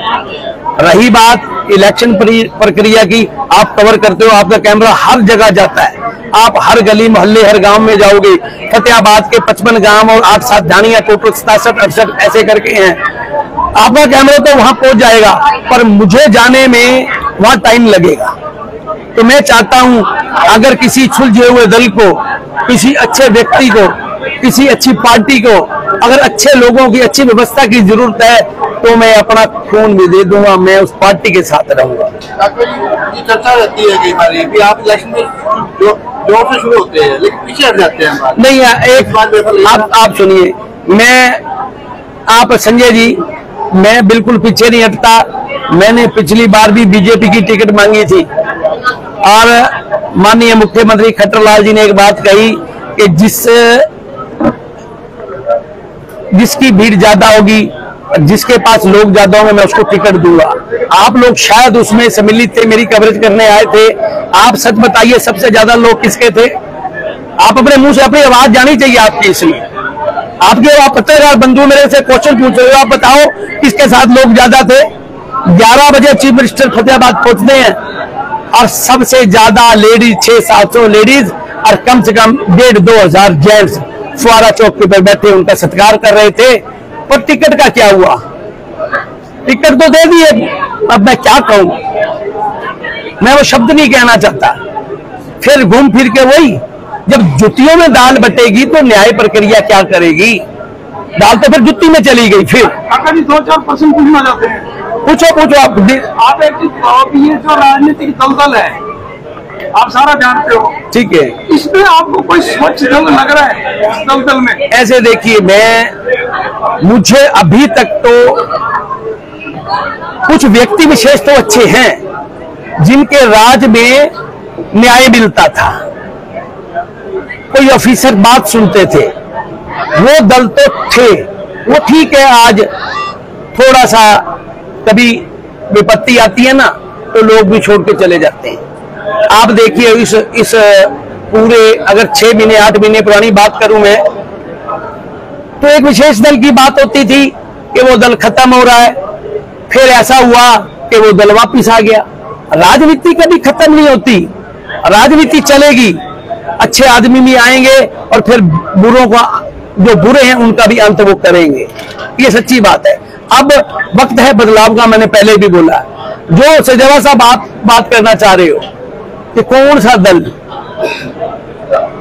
रही बात इलेक्शन प्रक्रिया की, आप कवर करते हो, आपका कैमरा हर जगह जाता है, आप हर गली मोहल्ले हर गांव में जाओगे। फतेहाबाद के 55 गांव और 8-7 ढाणियां, टोटल 67-68 ऐसे करके हैं, आपका कैमरा तो वहां पहुंच जाएगा। पर मुझे जाने में वहां टाइम लगेगा। तो मैं चाहता हूं अगर किसी सुलझे हुए दल को, किसी अच्छे व्यक्ति को, किसी अच्छी पार्टी को अगर अच्छे लोगों की, अच्छी व्यवस्था की जरूरत है तो मैं अपना खून भी दे दूंगा, मैं उस पार्टी के साथ रहूंगा। ये चर्चा रहती है कई बार कि आप इलेक्शन में जोर से शुरू होते हैं लेकिन पीछे हट जाते हैं। नहीं, एक बात आप सुनिए, आप संजय जी, मैं बिल्कुल पीछे नहीं हटता। मैंने पिछली बार भी बीजेपी की टिकट मांगी थी और माननीय मुख्यमंत्री खट्टरलाल जी ने एक बात कही कि जिसकी भीड़ ज्यादा होगी, जिसके पास लोग ज्यादा होंगे, मैं उसको टिकट दूंगा। आप लोग शायद उसमें सम्मिलित थे, मेरी कवरेज करने आए थे। आप सच बताइए, सबसे ज्यादा लोग किसके थे? आप अपने मुंह से अपनी आवाज जानी चाहिए आपकी। इसलिए आप पत्रकार बंधु मेरे से क्वेश्चन पूछ रहे हो, आप बताओ किसके साथ लोग ज्यादा थे? 11 बजे चीफ मिनिस्टर फतेहाबाद पहुंचते हैं और सबसे ज्यादा लेडीज 600-700 लेडीज और कम से कम 1500-2000 जेंट्स फुआरा चौक पर बैठे उनका सत्कार कर रहे थे। पर टिकट का क्या हुआ? टिकट तो दे दिए, अब मैं क्या कहूं? मैं वो शब्द नहीं कहना चाहता। फिर घूम फिर के वही, जब जुतियों में दाल बटेगी तो न्याय प्रक्रिया क्या करेगी? दाल तो फिर जुत्ती में चली गई। फिर 2-4% पूछना चाहते हैं। पूछो आप ये जो राजनीतिक दलदल है आप सारा जानते हो, ठीक है, इसमें आपको कोई स्वच्छ दल लग रहा है इस दलदल में? ऐसे देखिए, मुझे अभी तक तो कुछ व्यक्ति विशेष तो अच्छे हैं जिनके राज में न्याय मिलता था, कोई ऑफिसर बात सुनते थे, वो दल तो थे। वो ठीक है, आज थोड़ा सा कभी विपत्ति आती है ना तो लोग भी छोड़ के चले जाते हैं। आप देखिए, इस पूरे अगर 6 महीने 8 महीने पुरानी बात करूं मैं, तो एक विशेष दल की बात होती थी कि वो दल खत्म हो रहा है, फिर ऐसा हुआ कि वो दल वापिस आ गया। राजनीति कभी खत्म नहीं होती, राजनीति चलेगी, अच्छे आदमी भी आएंगे और फिर बुरों का, जो बुरे हैं उनका भी अंत वो करेंगे। ये सच्ची बात है। अब वक्त है बदलाव का, मैंने पहले भी बोला। जो सजवा साहब आप बात करना चाह रहे हो कि कौन सा दल,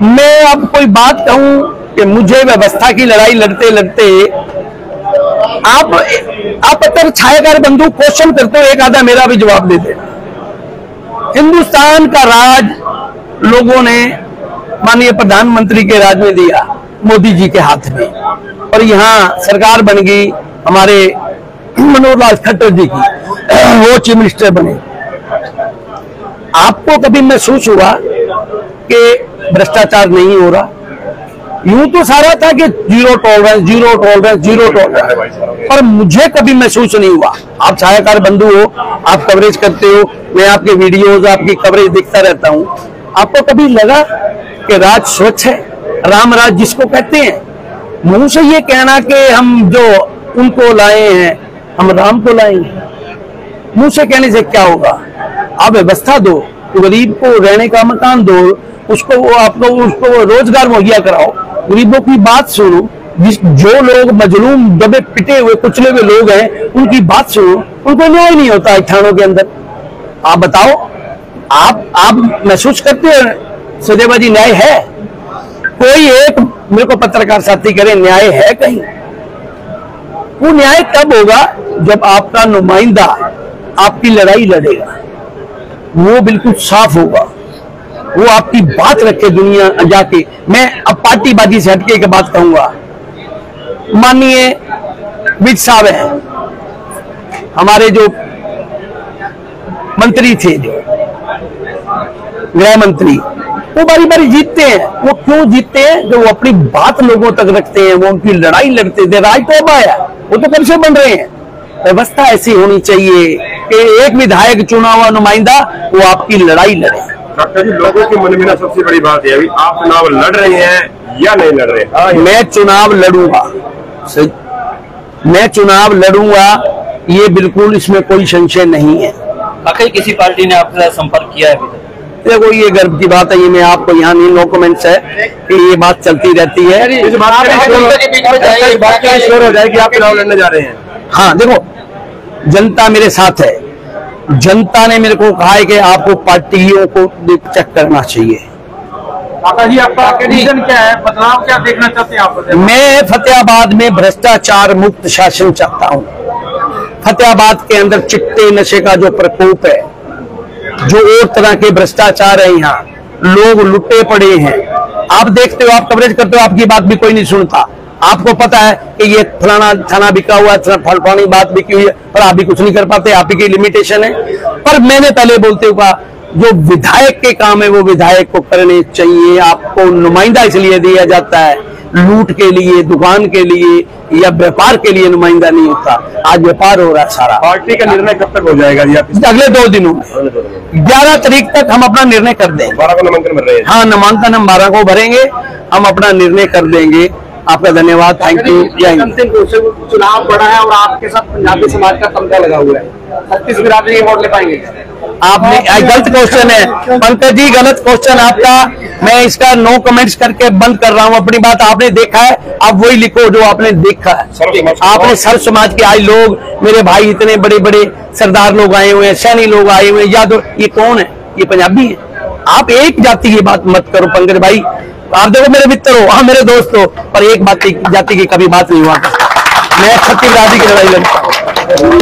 मैं अब कोई बात कहूं कि मुझे व्यवस्था की लड़ाई लड़ते लड़ते आप अगर छायाकार बंधु क्वेश्चन करते हो, एक आधा मेरा भी जवाब देते। हिंदुस्तान का राज लोगों ने माननीय प्रधानमंत्री के राज में दिया, मोदी जी के हाथ में, और यहाँ सरकार बन गई हमारे मनोहर लाल खट्टर जी की, वो चीफ मिनिस्टर बने। आपको कभी महसूस हुआ कि भ्रष्टाचार नहीं हो रहा? यूं तो सारा था कि zero tolerance, zero tolerance, zero tolerance, पर मुझे कभी महसूस नहीं हुआ। आप छायाकार बंधु हो, आप कवरेज करते हो, मैं आपके वीडियोज, आपकी कवरेज देखता रहता हूं। आपको कभी लगा कि राज स्वच्छ है? राम राज जिसको कहते हैं, मुंह से ये कहना कि हम जो उनको लाए हैं हम राम को लाएंगे, मुंह से कहने से क्या होगा? आप व्यवस्था दो, गरीब को रहने का मकान दो, उसको रोजगार मुहैया कराओ, गरीबों की बात सुनो। जो लोग मजलूम, दबे पिटे हुए, कुचले हुए लोग हैं, उनकी बात सुनो। उनको न्याय नहीं होता है थानों के अंदर। आप बताओ, आप महसूस करते हैं सदैवाजी न्याय है? कोई एक मेरे को पत्रकार साथी करे न्याय है कहीं? वो न्याय तब होगा जब आपका नुमाइंदा आपकी लड़ाई लड़ेगा, वो बिल्कुल साफ होगा, वो आपकी बात रखे दुनिया जाके। मैं अब पार्टीबाजी से हटके एक बात कहूंगा। माननीय विज साहब हैं, हमारे जो मंत्री थे, जो गृह मंत्री, वो बारी बारी जीतते हैं। वो क्यों जीतते हैं? जो वो अपनी बात लोगों तक रखते हैं, वो उनकी लड़ाई लड़ते थे। राय तो अब आया, वो तो कब से बन रहे हैं। व्यवस्था ऐसी होनी चाहिए कि एक विधायक चुना हुआ नुमाइंदा वो आपकी लड़ाई लड़े। डॉक्टर जी, लोगों के मन में ना सबसे बड़ी बात है, अभी आप चुनाव लड़ रहे हैं या नहीं लड़ रहे? मैं चुनाव लड़ूंगा, मैं चुनाव लड़ूंगा, ये बिल्कुल इसमें कोई संशय नहीं है। वाकई किसी पार्टी ने आपके साथ संपर्क किया है? देखो, ये गर्व की बात है, ये मैं आपको यहाँ नहीं, नो कमेंट्स है कि ये बात चलती रहती है। इस बात का श्योर हो जाए कि आप चुनाव लड़ने जा रहे हैं। हाँ, देखो, जनता मेरे साथ है। जनता ने मेरे को कहा है कि आपको पार्टियों को चेक करना चाहिए। काका जी, आपका कंडीशन क्या है, बदलाव क्या देखना चाहते हैं आप? मैं फतेहाबाद में भ्रष्टाचार मुक्त शासन चाहता हूं। फतेहाबाद के अंदर चिट्टे नशे का जो प्रकोप है, जो और तरह के भ्रष्टाचार है, यहाँ लोग लुटे पड़े हैं। आप देखते हो, आप कवरेज करते हो, आपकी बात भी कोई नहीं सुनता। आपको पता है कि ये फलाना थाना बिका हुआ है, फलानी बात बिकी हुई है, पर आप भी कुछ नहीं कर पाते, आप ही की लिमिटेशन है। पर मैंने पहले बोलते हुआ, जो विधायक के काम है वो विधायक को करने चाहिए। आपको नुमाइंदा इसलिए दिया जाता है, लूट के लिए, दुकान के लिए या व्यापार के लिए नुमाइंदा नहीं होता। आज व्यापार हो रहा है सारा। पार्टी का निर्णय कब तक हो जाएगा जी? अगले 2 दिनों में 11 तारीख तक हम अपना निर्णय कर देंगे। 12 को नामांकन भर रहे हैं? हाँ, नामांकन हम 12 को भरेंगे, हम अपना निर्णय कर देंगे। आपका धन्यवाद, थैंक यू। चुनाव बड़ा है और आपके साथ पंजाबी समाज का तमगा लगा हुआ है, 36 बिरादरी वोट ले पाएंगे? आपने गलत क्वेश्चन है पंकज जी, गलत क्वेश्चन आपका। मैं इसका नो कमेंट्स करके बंद कर रहा हूं अपनी बात। आपने देखा है, आप वही लिखो जो आपने देखा है। आपने सर्व समाज के आए लोग, मेरे भाई इतने बड़े बड़े सरदार लोग आए हुए हैं, सैनी लोग आए हुए हैं, या तो ये कौन है? ये पंजाबी है। आप एक जाति की बात मत करो पंकज भाई। आप देखो, मेरे मित्र हो, हाँ मेरे दोस्त हो, पर एक जाति की कभी बात नहीं हुआ। मैं 36 बिरादरी की लड़ाई लड़ता हूँ।